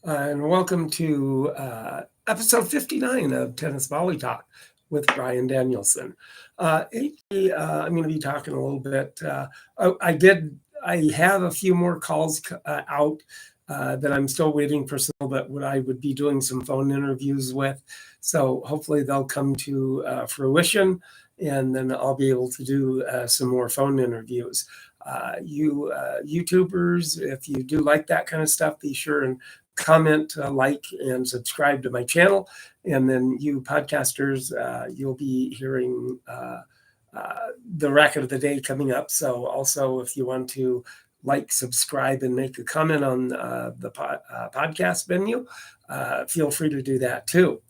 And welcome to episode 59 of Tennis Volley Talk with Brian Danielson. I'm going to be talking a little bit. I have a few more calls out that I'm still waiting for some that I would be doing some phone interviews with. So hopefully they'll come to fruition, and then I'll be able to do some more phone interviews. You YouTubers, if you do like that kind of stuff, be sure and comment, like, and subscribe to my channel. And then you podcasters, you'll be hearing the racket of the day coming up. So also, if you want to like, subscribe, and make a comment on the podcast venue, feel free to do that too.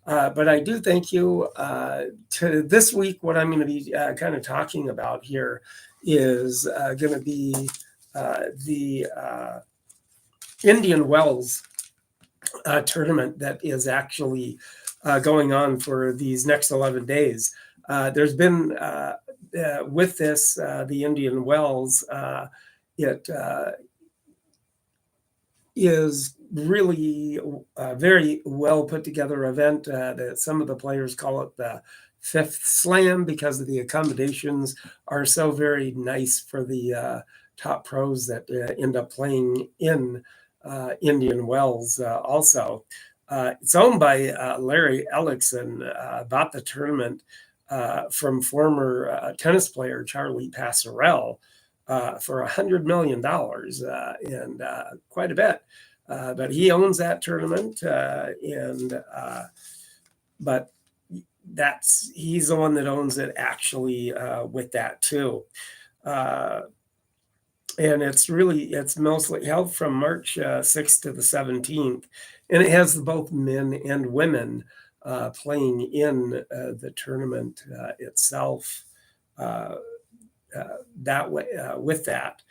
But I do thank you. To this week, what I'm going to be kind of talking about here is going to be the Indian Wells tournament that is actually going on for these next 11 days. There's been, with this, the Indian Wells, it is really a very well put together event. That some of the players call it the fifth slam because of the accommodations are so very nice for the top pros that end up playing in Indian Wells. Also, it's owned by Larry Ellickson. Bought the tournament from former tennis player Charlie Passerell for $100 million, and quite a bit. But he owns that tournament, but he's the one that owns it actually with that too. And it's mostly held from March 6th to the 17th, and it has both men and women playing in the tournament itself. That way, with that,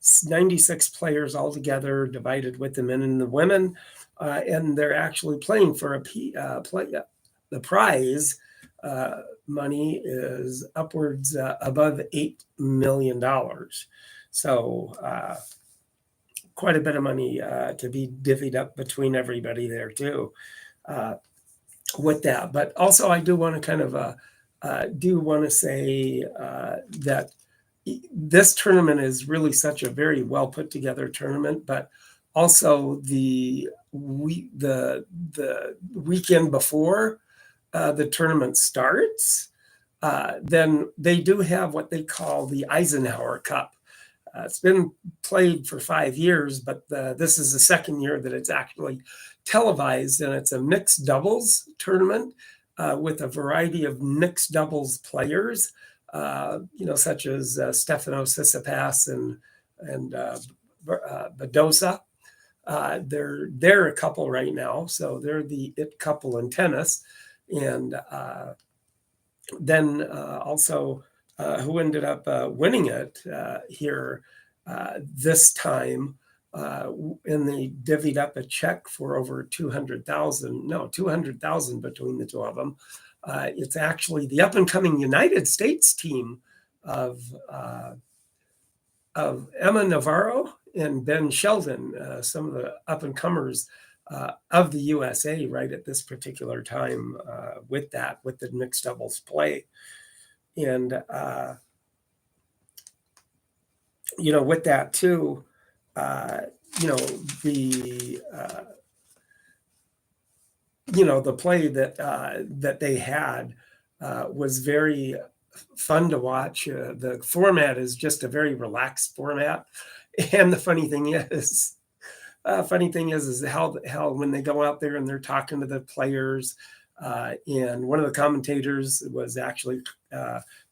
it's 96 players altogether, divided with the men and the women, and they're actually playing for the prize. Money is upwards above $8 million. So quite a bit of money to be divvied up between everybody there too with that. But also I do want to kind of say that this tournament is really such a very well put together tournament, but also the weekend before the tournament starts, then they do have what they call the Eisenhower Cup. It's been played for 5 years, but this is the second year that it's actually televised, and it's a mixed doubles tournament with a variety of mixed doubles players, such as Stefano Tsitsipas and Badosa. They're a couple right now, so they're the it couple in tennis. And then also who ended up winning it here this time, and they divvied up a check for over 200,000 between the two of them. It's actually the up-and-coming United States team of Emma Navarro and Ben Sheldon, some of the up-and-comers of the USA right at this particular time with the mixed doubles play. And, with that too, the play that they had was very fun to watch. The format is just a very relaxed format. And the funny thing is how when they go out there and they're talking to the players, and one of the commentators was actually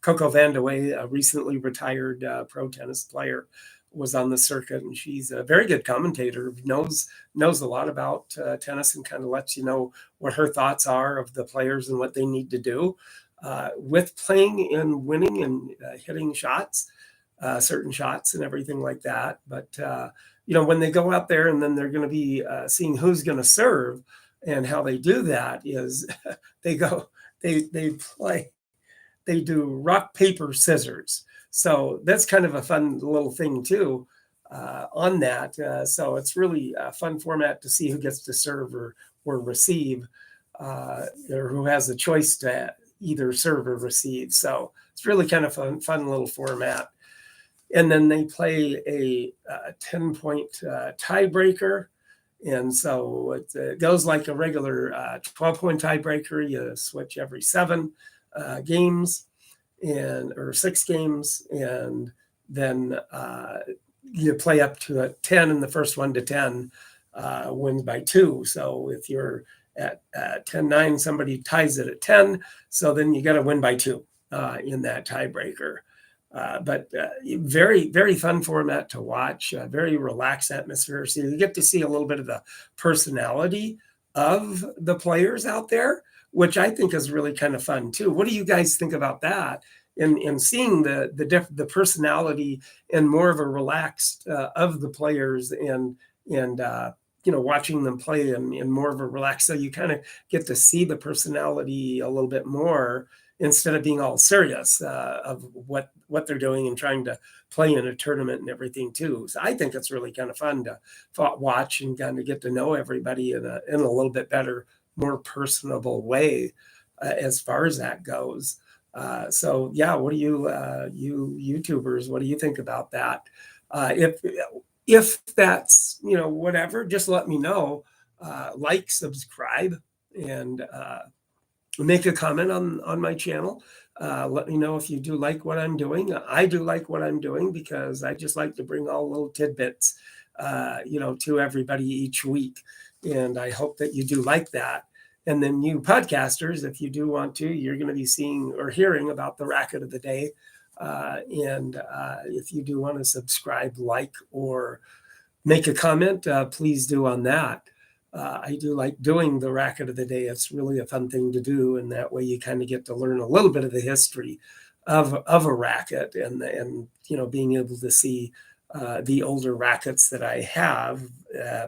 Coco Vandeweghe, a recently retired pro tennis player, was on the circuit, and she's a very good commentator, knows a lot about tennis, and kind of lets you know what her thoughts are of the players and what they need to do with playing and winning and hitting shots, certain shots and everything like that. But when they go out there and then they're going to be seeing who's going to serve, and how they do that is they do rock, paper, scissors. So that's kind of a fun little thing too on that. So it's really a fun format to see who gets to serve or receive, or who has the choice to either serve or receive. So it's really kind of fun little format. And then they play a 10-point tiebreaker. And so it goes like a regular 12-point tiebreaker. You switch every 7 games or 6 games, and then you play up to a 10, and the first one to 10 wins by 2. So if you're at 10-9, somebody ties it at 10, so then you got to win by 2 in that tiebreaker. But very, very fun format to watch, very relaxed atmosphere. So you get to see a little bit of the personality of the players out there, which I think is really kind of fun too. What do you guys think about that? In seeing the personality and more of a relaxed of the players, and watching them play in more of a relaxed, so you kind of get to see the personality a little bit more, instead of being all serious of what they're doing and trying to play in a tournament and everything too. So I think it's really kind of fun to watch and kind of get to know everybody in a little bit better, more personable way as far as that goes. So yeah, what do you YouTubers, what do you think about that? If that's, whatever, just let me know. Like, subscribe, and make a comment on my channel. Let me know if you do like what I'm doing. I do like what I'm doing, because I just like to bring all little tidbits, to everybody each week. And I hope that you do like that. And then you podcasters, if you do want to, you're going to be seeing or hearing about the racket of the day. And if you do want to subscribe, like, or make a comment, please do on that. I do like doing the racket of the day. It's really a fun thing to do, and that way you kind of get to learn a little bit of the history of a racket, and being able to see the older rackets that I have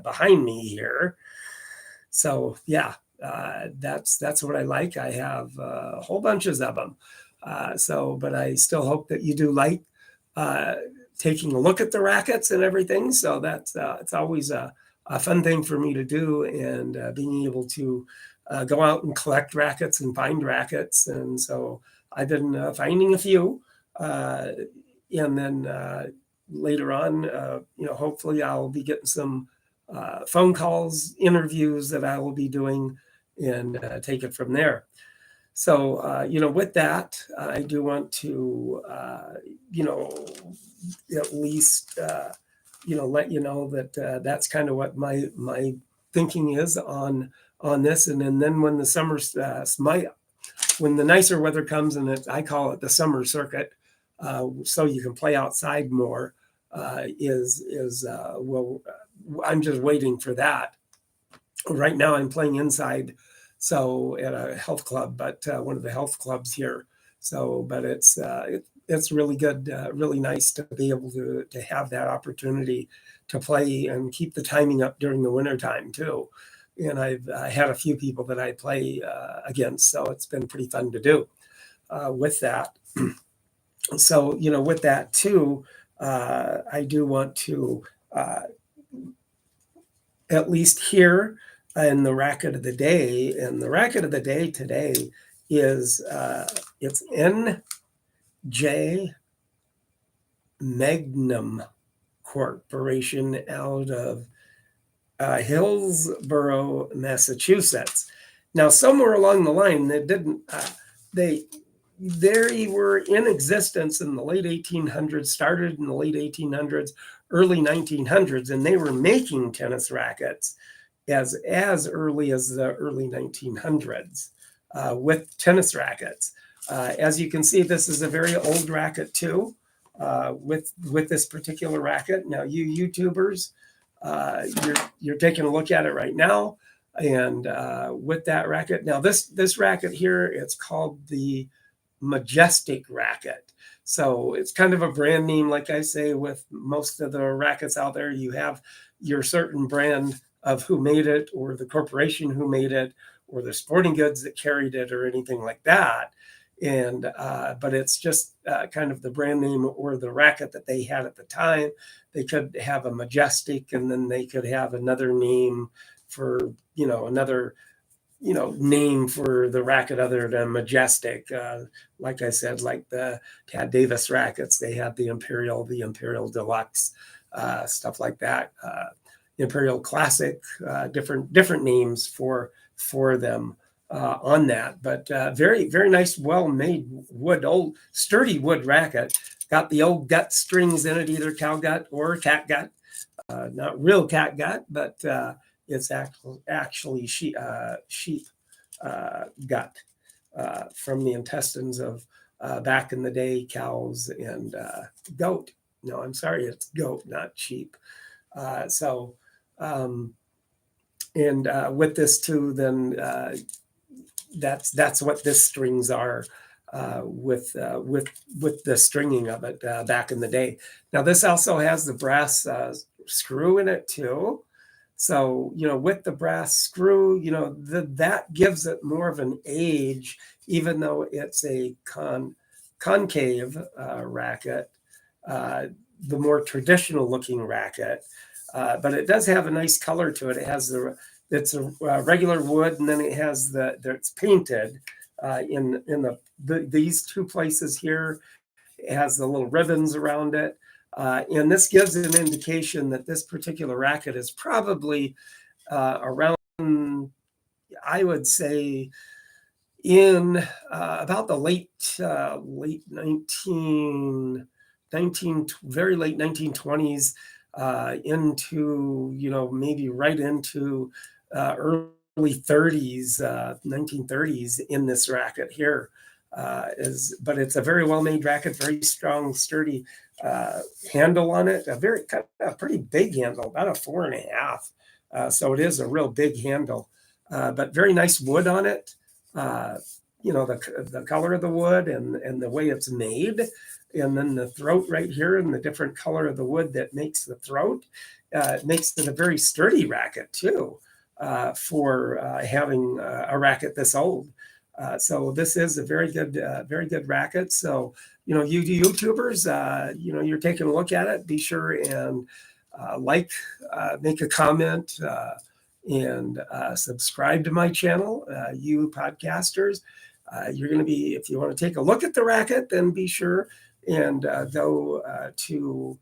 behind me here. So yeah, that's what I like. I have whole bunches of them. But I still hope that you do like taking a look at the rackets and everything. So that's it's always a fun thing for me to do, and being able to go out and collect rackets and find rackets. And so I've been finding a few, and then later on, hopefully I'll be getting some phone calls, interviews that I will be doing, and take it from there. So, with that, I do want to, at least, let you know that that's kind of what my thinking is on this. And then when the summer, when the nicer weather comes, and I call it the summer circuit, so you can play outside more, well, I'm just waiting for that. Right now I'm playing inside, so at a health club, but one of the health clubs here. So, but it's really good, really nice to be able to have that opportunity to play and keep the timing up during the winter time too. And I've had a few people that I play against, so it's been pretty fun to do with that. So, with that too, I do want to at least here in the racket of the day, and the racket of the day today is it's NJ Magnum Corporation out of Hillsborough, Massachusetts. Now, somewhere along the line, they were in existence in the late 1800s, started in the late 1800s, early 1900s, and they were making tennis rackets as early as the early 1900s with tennis rackets. As you can see, this is a very old racket too, with this particular racket. Now, you YouTubers, you're taking a look at it right now, and with that racket. Now, this racket here, it's called the Majestic racket. So it's kind of a brand name, like I say, with most of the rackets out there. You have your certain brand of who made it, or the corporation who made it, or the sporting goods that carried it, or anything like that. And but it's just kind of the brand name or the racket that they had at the time. They could have a Majestic, and then they could have another name for, another, name for the racket other than Majestic. Like I said, like the Tad Davis rackets, they had the Imperial Deluxe, stuff like that. Imperial Classic, different names for them on that. But very, very nice, well-made wood, old sturdy wood racket. Got the old gut strings in it, either cow gut or cat gut. Not real cat gut, but it's actually sheep gut from the intestines of back in the day, cows and goat. No, I'm sorry, it's goat, not sheep. With this too, then that's what this strings are, with the stringing of it back in the day. Now this also has the brass screw in it too. So, with the brass screw, that gives it more of an age, even though it's a concave racket, the more traditional looking racket. But it does have a nice color to it. It has it's a regular wood, and then it has it's painted in these two places here. It has the little ribbons around it. And this gives an indication that this particular racket is probably around, I would say, in about the late 1920s into, maybe right into early 30s, 1930s in this racket here. But it's a very well-made racket, very strong, sturdy handle on it, a pretty big handle, about a 4.5. So it is a real big handle, but very nice wood on it. The color of the wood and the way it's made, and then the throat right here and the different color of the wood that makes the throat, makes it a very sturdy racket too, for having a racket this old. So this is a very good racket. So, you YouTubers, you're taking a look at it, be sure and make a comment, and subscribe to my channel. You podcasters, you're going to be, if you want to take a look at the racket, then be sure and go to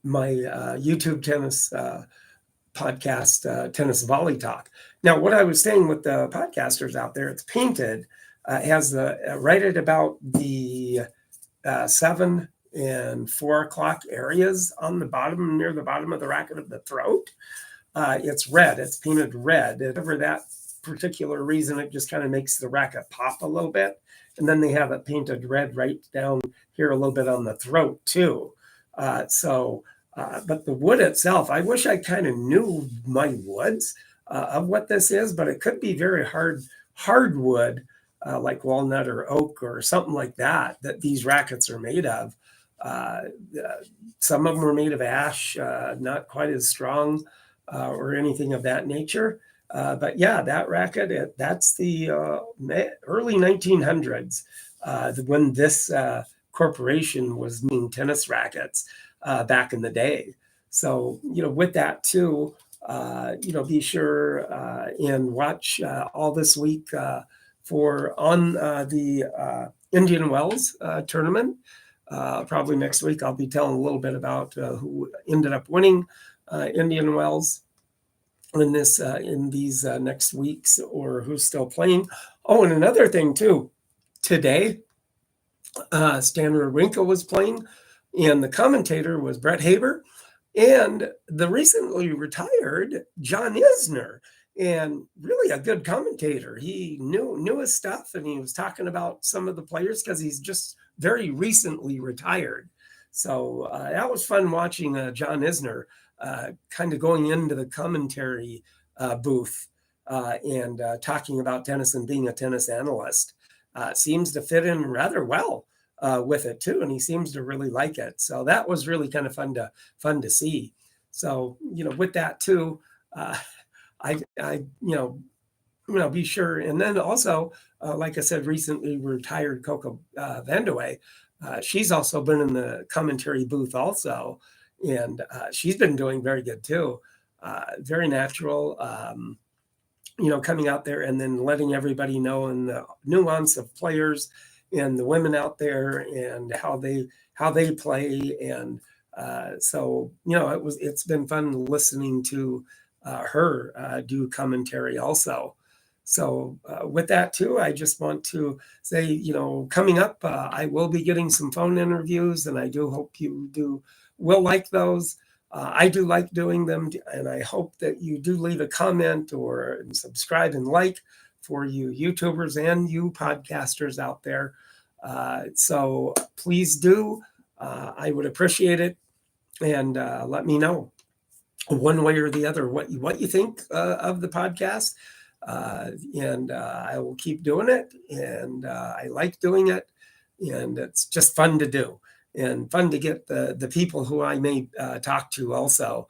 my YouTube tennis podcast, Tennis Volley Talk. Now, what I was saying with the podcasters out there, it's painted, has right at about the 7 and 4 o'clock areas on the bottom, near the bottom of the racket of the throat. It's red. It's painted red. And for that particular reason, it just kind of makes the racket pop a little bit. And then they have it painted red right down here a little bit on the throat too. But the wood itself, I wish I kind of knew my woods of what this is, but it could be very hardwood, like walnut or oak or something like that these rackets are made of. Some of them were made of ash, not quite as strong or anything of that nature. But yeah, that racket, that's the early 1900s when this corporation was making tennis rackets back in the day. So, with that too, be sure and watch all this week on the Indian Wells tournament. Probably next week, I'll be telling a little bit about who ended up winning Indian Wells in these next weeks, or who's still playing. Oh, and another thing too, today, Stan Wawrinka was playing, and the commentator was Brett Haber, and the recently retired John Isner, and really a good commentator. He knew his stuff, and he was talking about some of the players because he's just very recently retired. So that was fun watching John Isner kind of going into the commentary booth and talking about tennis and being a tennis analyst. Seems to fit in rather well with it too, and he seems to really like it. So that was really kind of fun to see. So with that too, I be sure. And then also, like I said, recently retired Coco Vandeweghe. She's also been in the commentary booth also, and she's been doing very good too. Very natural, coming out there and then letting everybody know and the nuance of players and the women out there and how they play. And so it's been fun listening to her do commentary also. So with that too, I just want to say, coming up, I will be getting some phone interviews, and I do hope you will like those. I do like doing them, and I hope that you do leave a comment or subscribe and like for you YouTubers and you podcasters out there. So please do. I would appreciate it, and let me know one way or the other what you think of the podcast. And I will keep doing it, and I like doing it, and it's just fun to do and fun to get the people who I may talk to also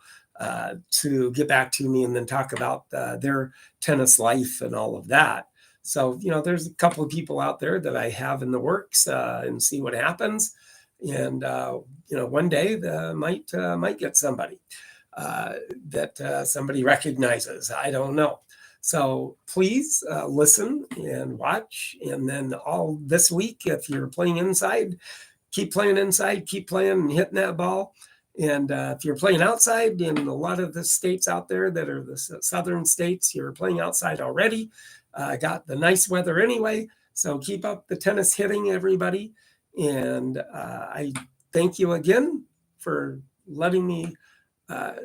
to get back to me and then talk about their tennis life and all of that. So, there's a couple of people out there that I have in the works and see what happens. And, one day might get somebody that somebody recognizes. I don't know. So please listen and watch. And then all this week, if you're playing inside, keep playing inside, keep playing and hitting that ball. And if you're playing outside in a lot of the states out there that are the southern states, you're playing outside already. Got the nice weather anyway. So keep up the tennis hitting, everybody. And I thank you again for letting me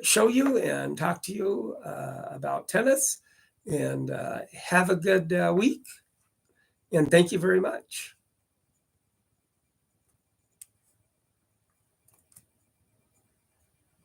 show you and talk to you about tennis. And have a good week. And thank you very much.